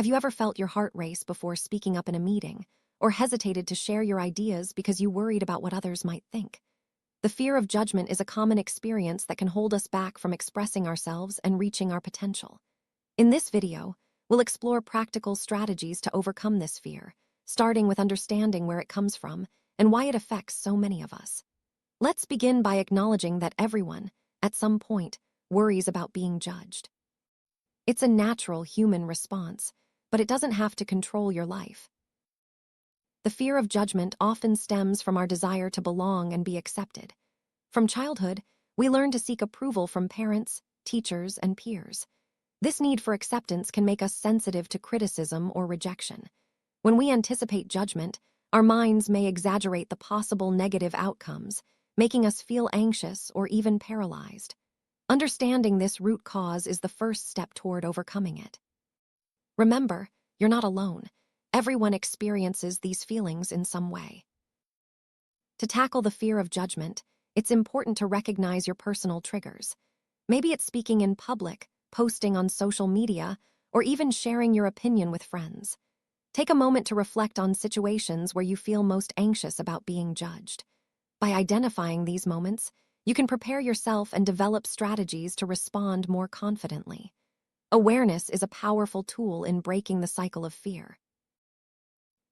Have you ever felt your heart race before speaking up in a meeting, or hesitated to share your ideas because you worried about what others might think? The fear of judgment is a common experience that can hold us back from expressing ourselves and reaching our potential. In this video, we'll explore practical strategies to overcome this fear, starting with understanding where it comes from and why it affects so many of us. Let's begin by acknowledging that everyone, at some point, worries about being judged. It's a natural human response, but it doesn't have to control your life. The fear of judgment often stems from our desire to belong and be accepted. From childhood, we learn to seek approval from parents, teachers, and peers. This need for acceptance can make us sensitive to criticism or rejection. When we anticipate judgment, our minds may exaggerate the possible negative outcomes, making us feel anxious or even paralyzed. Understanding this root cause is the first step toward overcoming it. Remember, you're not alone. Everyone experiences these feelings in some way. To tackle the fear of judgment, it's important to recognize your personal triggers. Maybe it's speaking in public, posting on social media, or even sharing your opinion with friends. Take a moment to reflect on situations where you feel most anxious about being judged. By identifying these moments, you can prepare yourself and develop strategies to respond more confidently. Awareness is a powerful tool in breaking the cycle of fear.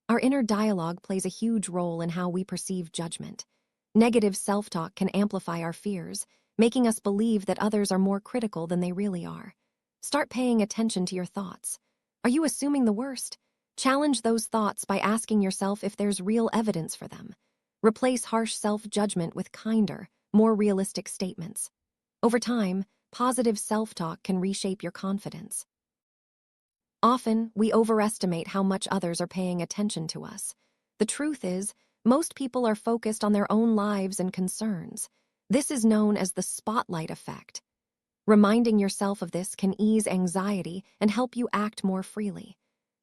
Our inner dialogue plays a huge role in how we perceive judgment. Negative self-talk can amplify our fears, making us believe that others are more critical than they really are. Start paying attention to your thoughts. Are you assuming the worst? Challenge those thoughts by asking yourself if there's real evidence for them. Replace harsh self-judgment with kinder, more realistic statements. Over time, positive self-talk can reshape your confidence. Often, we overestimate how much others are paying attention to us. The truth is, most people are focused on their own lives and concerns. This is known as the spotlight effect. Reminding yourself of this can ease anxiety and help you act more freely.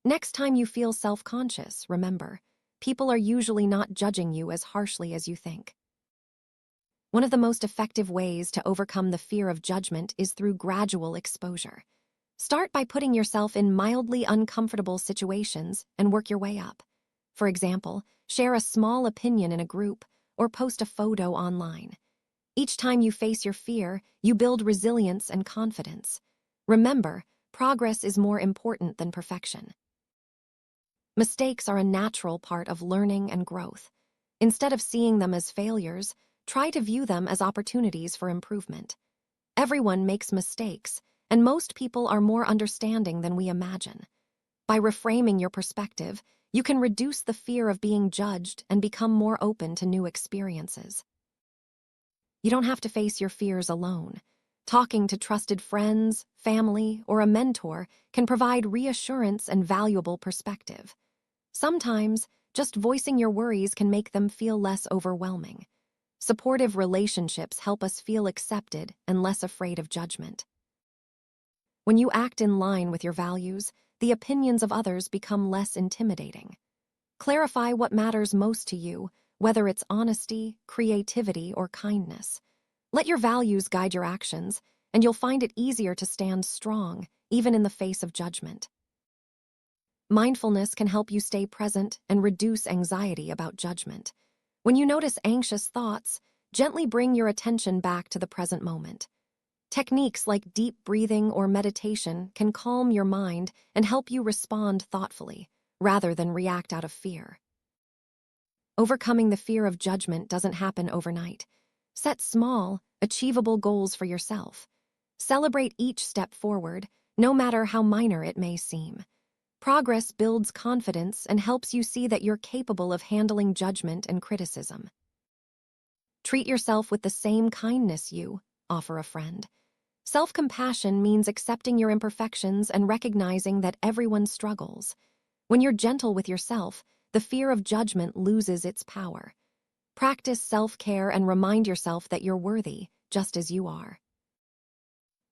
Next time you feel self-conscious, remember, people are usually not judging you as harshly as you think. One of the most effective ways to overcome the fear of judgment is through gradual exposure. Start by putting yourself in mildly uncomfortable situations and work your way up. For example, share a small opinion in a group or post a photo online. Each time you face your fear, you build resilience and confidence. Remember, progress is more important than perfection. Mistakes are a natural part of learning and growth. Instead of seeing them as failures, try to view them as opportunities for improvement. Everyone makes mistakes, and most people are more understanding than we imagine. By reframing your perspective, you can reduce the fear of being judged and become more open to new experiences. You don't have to face your fears alone. Talking to trusted friends, family, or a mentor can provide reassurance and valuable perspective. Sometimes, just voicing your worries can make them feel less overwhelming. Supportive relationships help us feel accepted and less afraid of judgment. When you act in line with your values, the opinions of others become less intimidating. Clarify what matters most to you, whether it's honesty, creativity, or kindness. Let your values guide your actions, and you'll find it easier to stand strong, even in the face of judgment. Mindfulness can help you stay present and reduce anxiety about judgment. When you notice anxious thoughts, gently bring your attention back to the present moment. Techniques like deep breathing or meditation can calm your mind and help you respond thoughtfully, rather than react out of fear. Overcoming the fear of judgment doesn't happen overnight. Set small, achievable goals for yourself. Celebrate each step forward, no matter how minor it may seem. Progress builds confidence and helps you see that you're capable of handling judgment and criticism. Treat yourself with the same kindness you offer a friend. Self-compassion means accepting your imperfections and recognizing that everyone struggles. When you're gentle with yourself, the fear of judgment loses its power. Practice self-care and remind yourself that you're worthy, just as you are.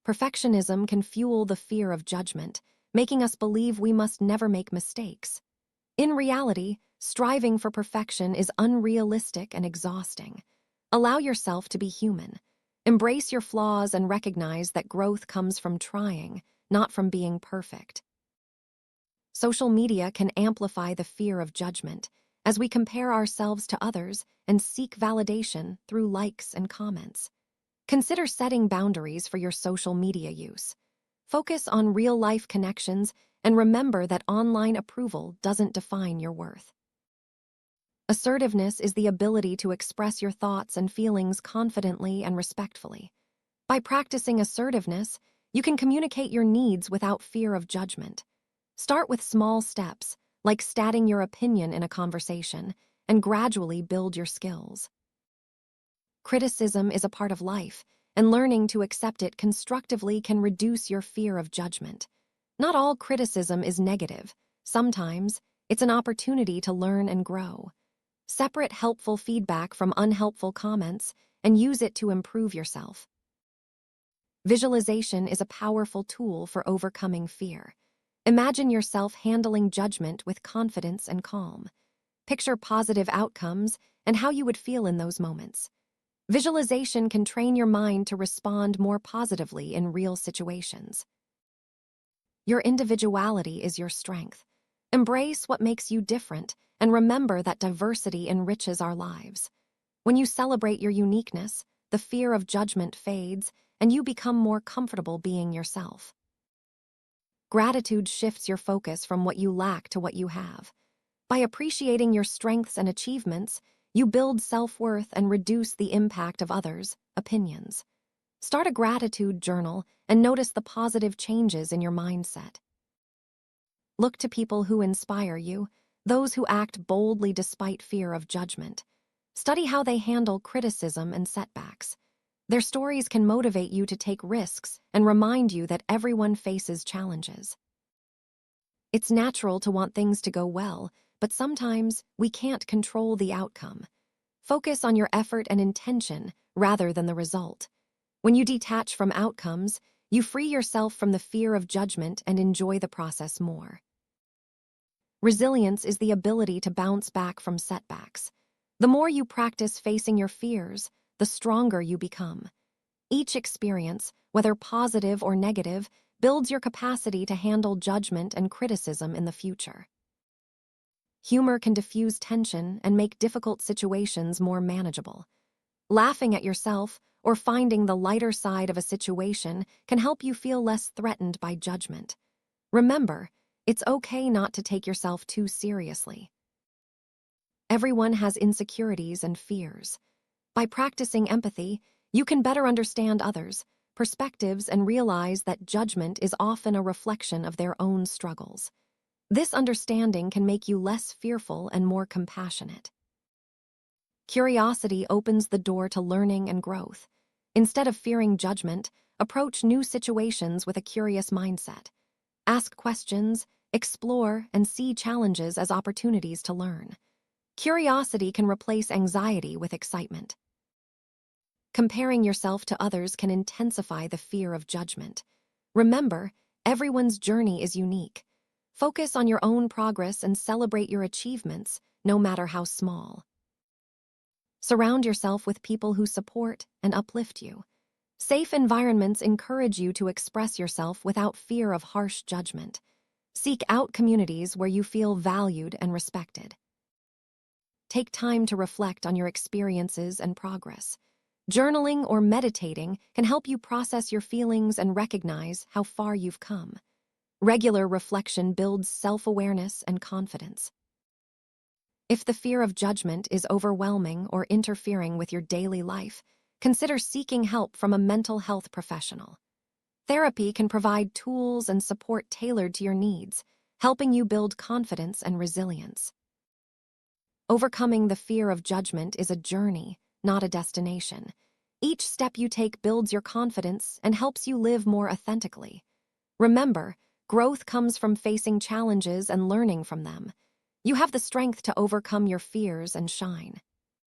Perfectionism can fuel the fear of judgment, making us believe we must never make mistakes. In reality, striving for perfection is unrealistic and exhausting. Allow yourself to be human. Embrace your flaws and recognize that growth comes from trying, not from being perfect. Social media can amplify the fear of judgment as we compare ourselves to others and seek validation through likes and comments. Consider setting boundaries for your social media use. Focus on real-life connections and remember that online approval doesn't define your worth. Assertiveness is the ability to express your thoughts and feelings confidently and respectfully. By practicing assertiveness, you can communicate your needs without fear of judgment. Start with small steps, like stating your opinion in a conversation, and gradually build your skills. Criticism is a part of life, and learning to accept it constructively can reduce your fear of judgment. Not all criticism is negative. Sometimes, it's an opportunity to learn and grow. Separate helpful feedback from unhelpful comments and use it to improve yourself. Visualization is a powerful tool for overcoming fear. Imagine yourself handling judgment with confidence and calm. Picture positive outcomes and how you would feel in those moments. Visualization can train your mind to respond more positively in real situations. Your individuality is your strength. Embrace what makes you different and remember that diversity enriches our lives. When you celebrate your uniqueness, the fear of judgment fades and you become more comfortable being yourself. Gratitude shifts your focus from what you lack to what you have. By appreciating your strengths and achievements, you build self-worth and reduce the impact of others' opinions. Start a gratitude journal and notice the positive changes in your mindset. Look to people who inspire you, those who act boldly despite fear of judgment. Study how they handle criticism and setbacks. Their stories can motivate you to take risks and remind you that everyone faces challenges. It's natural to want things to go well, but sometimes we can't control the outcome. Focus on your effort and intention rather than the result. When you detach from outcomes, you free yourself from the fear of judgment and enjoy the process more. Resilience is the ability to bounce back from setbacks. The more you practice facing your fears, the stronger you become. Each experience, whether positive or negative, builds your capacity to handle judgment and criticism in the future. Humor can diffuse tension and make difficult situations more manageable. Laughing at yourself or finding the lighter side of a situation can help you feel less threatened by judgment. Remember, it's okay not to take yourself too seriously. Everyone has insecurities and fears. By practicing empathy, you can better understand others' perspectives and realize that judgment is often a reflection of their own struggles. This understanding can make you less fearful and more compassionate. Curiosity opens the door to learning and growth. Instead of fearing judgment, approach new situations with a curious mindset. Ask questions, explore, and see challenges as opportunities to learn. Curiosity can replace anxiety with excitement. Comparing yourself to others can intensify the fear of judgment. Remember, everyone's journey is unique. Focus on your own progress and celebrate your achievements, no matter how small. Surround yourself with people who support and uplift you. Safe environments encourage you to express yourself without fear of harsh judgment. Seek out communities where you feel valued and respected. Take time to reflect on your experiences and progress. Journaling or meditating can help you process your feelings and recognize how far you've come. Regular reflection builds self-awareness and confidence. If the fear of judgment is overwhelming or interfering with your daily life, consider seeking help from a mental health professional. Therapy can provide tools and support tailored to your needs, helping you build confidence and resilience. Overcoming the fear of judgment is a journey, not a destination. Each step you take builds your confidence and helps you live more authentically. Remember, growth comes from facing challenges and learning from them. You have the strength to overcome your fears and shine.